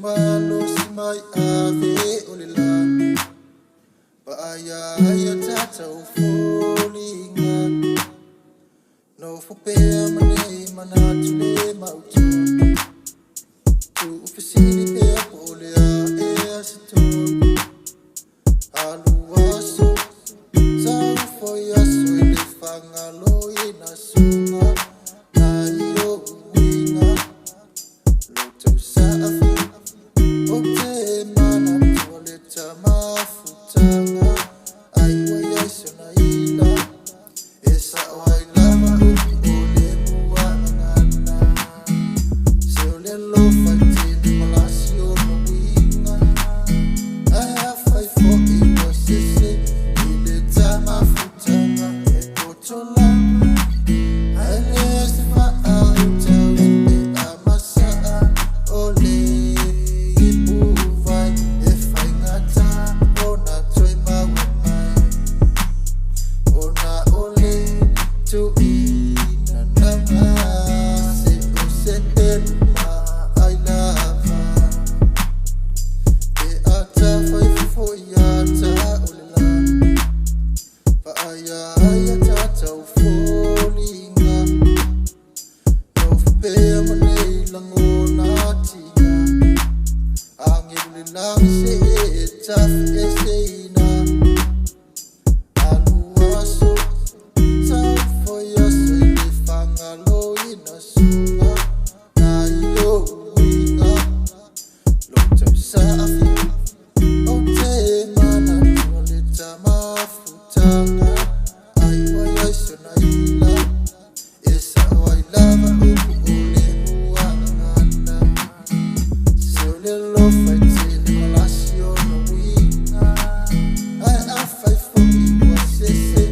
malo si mai ave olila Baaya ya tata ufolinga No fupea mane manatule mautu Tu ufisini pea polea ea situ Aluaso Sa ufoyaso elefangalo inasunga Na iyo uwinga Loto saafi Ote mana tuoleta mafutanga Aiwa yaisyo na ila Esa wailama upi ole muwangana Seole lo faitini malasio mawinga Aya faifo iwa sese Ileta mafutanga Ekotola Aile sifa auta wende amasa Ole ipuvai Efaingata Ona toi mawamai Ona ole tu ina nama Se usendeluma I love E ata faifo yata olela Paaya ya tata ufolinga No fupea mane langona tinga Angin lilang se etafi eseina Aluaso Sa ufoyaso elefangalo inasunga Na iyo uwinga Loto saafi Ote mana tuoleta mafutanga Aiwa yaisyo na ila Esa wailava upu ole muwangana Seole lo faitini malasio na winga Ai afaifo iwa sese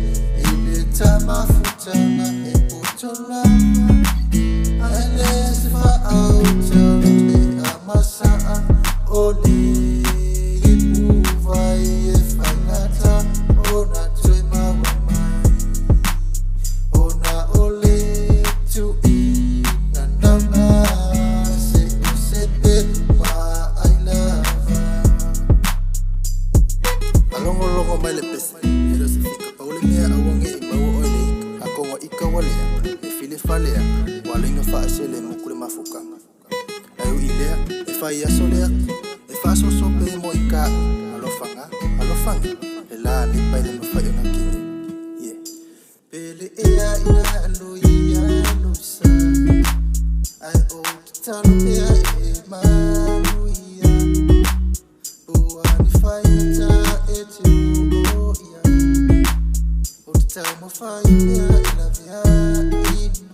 Ileta mafutanga Epotolama Aile sifa auta Wende amasa Ole ipuvai Efangata Ona toi mawamai Ona ole tu ina nama Se usepe ma I love Alongo mai le pese Ero se fika paule mea awange ibawo ole Akongo ika walea E file falea Walenga fa asele mukule mafuka Ayo ilea E fa ia solea E fa so sope mo ika Alofanga Ela ne paile no fa yonga kini Yeah Pele ea ina alo ia lusa Ai o tano ea e manuia Buani fainata eti o ia O tamo fainea ila via ina